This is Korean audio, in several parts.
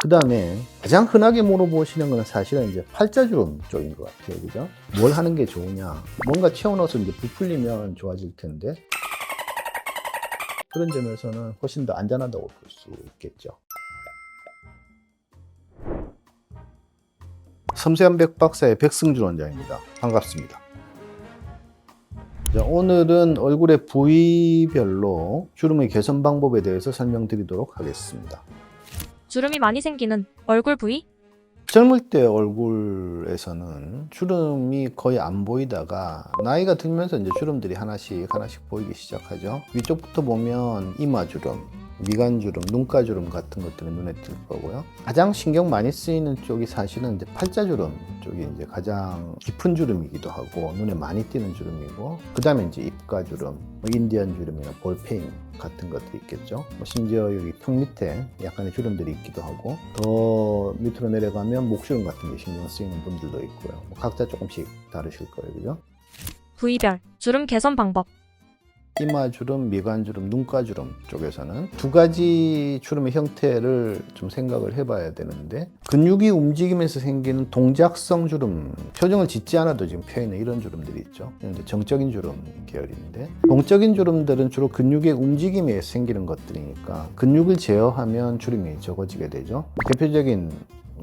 그 다음에 가장 흔하게 물어보시는 건 사실은 이제 팔자주름 쪽인 것 같아요. 그죠? 뭘 하는 게 좋으냐? 뭔가 채워넣어서 이제 부풀리면 좋아질 텐데, 그런 점에서는 훨씬 더 안전하다고 볼 수 있겠죠. 섬세한 백 박사의 백승준 원장입니다. 반갑습니다. 자, 오늘은 얼굴의 부위별로 주름의 개선 방법에 대해서 설명드리도록 하겠습니다. 주름이 많이 생기는 얼굴 부위? 젊을 때 얼굴에서는 주름이 거의 안 보이다가 나이가 들면서 이제 주름들이 하나씩 보이기 시작하죠. 위쪽부터 보면 이마주름, 미간주름, 눈가주름 같은 것들이 눈에 띌 거고요. 가장 신경 많이 쓰이는 쪽이 사실은 이제 팔자주름 쪽이 이제 가장 깊은 주름이기도 하고 눈에 많이 띄는 주름이고, 그 다음에 이제 입가주름, 인디언 주름이나 볼페인 같은 것들이 있겠죠. 심지어 여기 턱 밑에 약간의 주름들이 있기도 하고, 더 밑으로 내려가면 목주름 같은 게 신경 쓰이는 분들도 있고요. 각자 조금씩 다르실 거예요, 그죠? 부위별 주름 개선 방법. 이마주름, 미간주름, 눈가주름 쪽에서는 두 가지 주름의 형태를 좀 생각을 해봐야 되는데, 근육이 움직이면서 생기는 동작성 주름, 표정을 짓지 않아도 지금 펴있는 이런 주름들이 있죠. 이제 정적인 주름 계열인데, 동적인 주름들은 주로 근육의 움직임에 의해서 생기는 것들이니까 근육을 제어하면 주름이 적어지게 되죠. 대표적인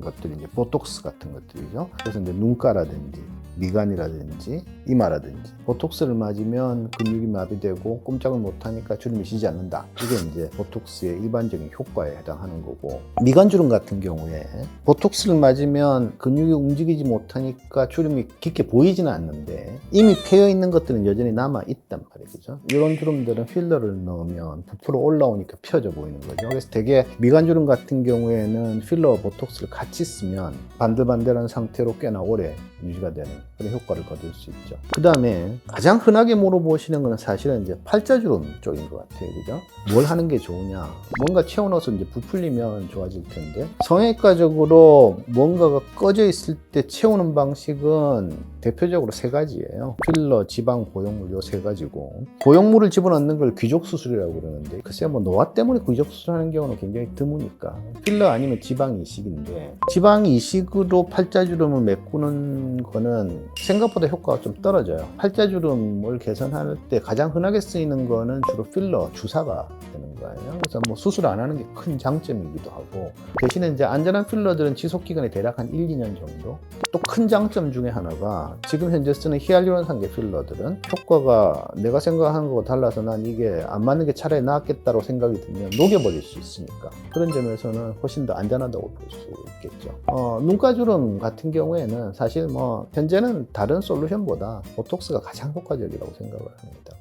것들이 이제 보톡스 같은 것들이죠. 그래서 이제 눈가라든지 미간이라든지 이마라든지 보톡스를 맞으면 근육이 마비되고 꼼짝을 못하니까 주름이 지지 않는다. 이게 이제 보톡스의 일반적인 효과에 해당하는 거고, 미간주름 같은 경우에 보톡스를 맞으면 근육이 움직이지 못하니까 주름이 깊게 보이지는 않는데 이미 패여 있는 것들은 여전히 남아 있단 말이죠. 이런 주름들은 필러를 넣으면 부풀어 올라오니까 펴져 보이는 거죠. 그래서 되게 미간주름 같은 경우에는 필러와 보톡스를 같이 쓰면 반들반들한 상태로 꽤나 오래 유지가 되는 그런 효과를 거둘 수 있죠. 그 다음에 가장 흔하게 물어보시는 건 사실은 이제 팔자주름 쪽인 것 같아요. 그죠? 뭘 하는 게 좋으냐? 뭔가 채워넣어서 이제 부풀리면 좋아질 텐데, 성형외과적으로 뭔가가 꺼져 있을 때 채우는 방식은 대표적으로 세 가지예요. 필러, 지방, 보형물 요 세 가지고, 보형물을 집어넣는 걸 귀족수술이라고 그러는데, 글쎄요, 뭐 노화 때문에 귀족수술하는 경우는 굉장히 드무니까 필러 아니면 지방 이식인데, 지방 이식으로 팔자주름을 메꾸는 거는 생각보다 효과가 좀 떨어져요. 팔자주름을 개선할 때 가장 흔하게 쓰이는 거는 주로 필러, 주사가 되는 거예요. 그래서 뭐 수술 안 하는 게 큰 장점이기도 하고, 대신에 이제 안전한 필러들은 지속 기간이 대략 한 1, 2년 정도. 또 큰 장점 중에 하나가 지금 현재 쓰는 히알루론산계 필러들은 효과가 내가 생각하는 거와 달라서 난 이게 안 맞는 게 차라리 낫겠다고 생각이 들면 녹여버릴 수 있으니까, 그런 점에서는 훨씬 더 안전하다고 볼 수 있겠죠. 눈가주름 같은 경우에는 사실 뭐 현재는 다른 솔루션보다 보톡스가 가장 효과적이라고 생각을 합니다.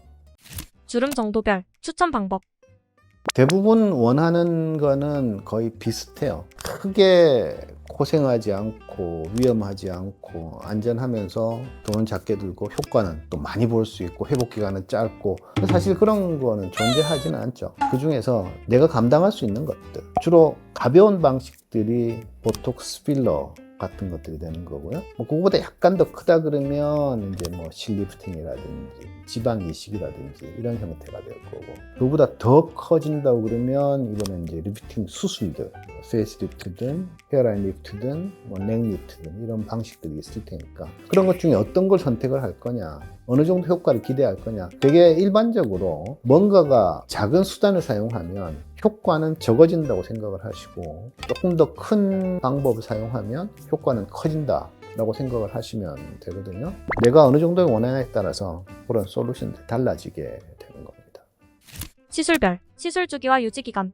주름 정도별 추천 방법. 대부분 원하는 거는 거의 비슷해요. 크게 고생하지 않고 위험하지 않고 안전하면서 돈은 작게 들고 효과는 또 많이 볼 수 있고 회복기간은 짧고, 사실 그런 거는 존재하지는 않죠. 그 중에서 내가 감당할 수 있는 것들, 주로 가벼운 방식들이 보톡스, 필러 같은 것들이 되는 거고요. 뭐 그거보다 약간 더 크다 그러면 이제 뭐 실리프팅이라든지 지방 이식이라든지 이런 형태가 될 거고, 그거보다 더 커진다고 그러면 이거는 이제 리프팅 수술들, 페이스 리프트든 헤어라인 리프트든 뭐 넥 리프트든 이런 방식들이 있을 테니까, 그런 것 중에 어떤 걸 선택을 할 거냐, 어느 정도 효과를 기대할 거냐. 되게 일반적으로 뭔가가 작은 수단을 사용하면 효과는 적어진다고 생각을 하시고, 조금 더 큰 방법을 사용하면 효과는 커진다 라고 생각을 하시면 되거든요. 내가 어느 정도의 원하냐에 따라서 그런 솔루션들이 달라지게 되는 겁니다. 시술별 시술 주기와 유지 기간.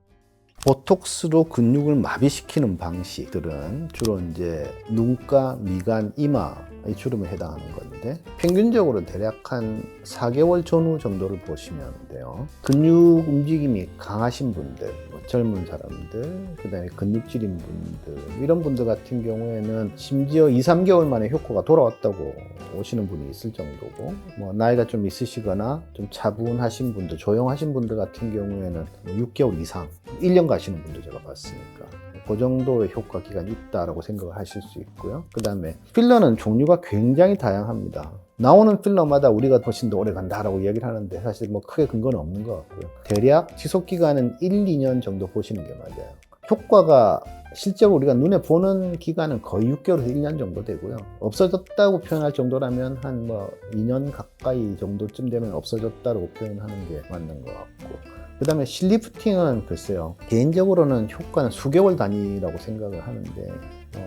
보톡스로 근육을 마비시키는 방식들은 주로 이제 눈가, 미간, 이마 이 주름에 해당하는 건데, 평균적으로 대략 한 4개월 전후 정도를 보시면 돼요. 근육 움직임이 강하신 분들, 뭐 젊은 사람들, 그 다음에 근육질인 분들, 이런 분들 같은 경우에는 심지어 2, 3개월 만에 효과가 돌아왔다고 오시는 분이 있을 정도고, 뭐 나이가 좀 있으시거나 좀 차분하신 분들, 조용하신 분들 같은 경우에는 6개월 이상, 1년 가시는 분도 제가 봤으니까 그 정도의 효과 기간이 있다라고 생각을 하실 수 있고요. 그 다음에 필러는 종류가 굉장히 다양합니다. 나오는 필러마다 우리가 훨씬 더 오래 간다라고 이야기를 하는데, 사실 뭐 크게 근거는 없는 것 같고요. 대략 지속 기간은 1, 2년 정도 보시는 게 맞아요. 효과가 실제로 우리가 눈에 보는 기간은 거의 6개월에서 1년 정도 되고요. 없어졌다고 표현할 정도라면 한 뭐 2년 가까이 정도쯤 되면 없어졌다고 표현하는 게 맞는 것 같고, 그 다음에 실리프팅은 글쎄요, 개인적으로는 효과는 수개월 단위라고 생각을 하는데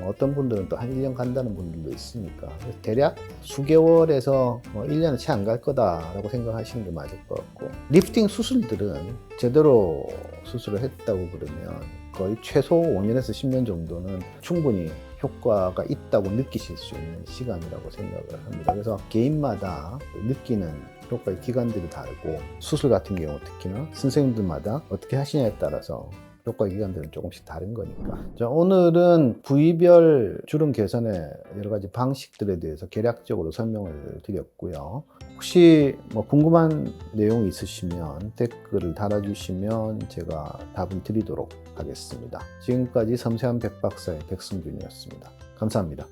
어떤 분들은 또 한 1년 간다는 분들도 있으니까, 그래서 대략 수개월에서 1년은 채 안 갈 거다라고 생각하시는 게 맞을 것 같고, 리프팅 수술들은 제대로 수술을 했다고 그러면 거의 최소 5년에서 10년 정도는 충분히 효과가 있다고 느끼실 수 있는 시간이라고 생각을 합니다. 그래서 개인마다 느끼는 효과의 기간들이 다르고, 수술 같은 경우 특히나 선생님들마다 어떻게 하시냐에 따라서 효과의 기간들은 조금씩 다른 거니까. 자, 오늘은 부위별 주름 개선의 여러 가지 방식들에 대해서 개략적으로 설명을 드렸고요. 혹시 뭐 궁금한 내용이 있으시면 댓글을 달아주시면 제가 답을 드리도록 하겠습니다. 지금까지 섬세한 백박사의 백승준이었습니다. 감사합니다.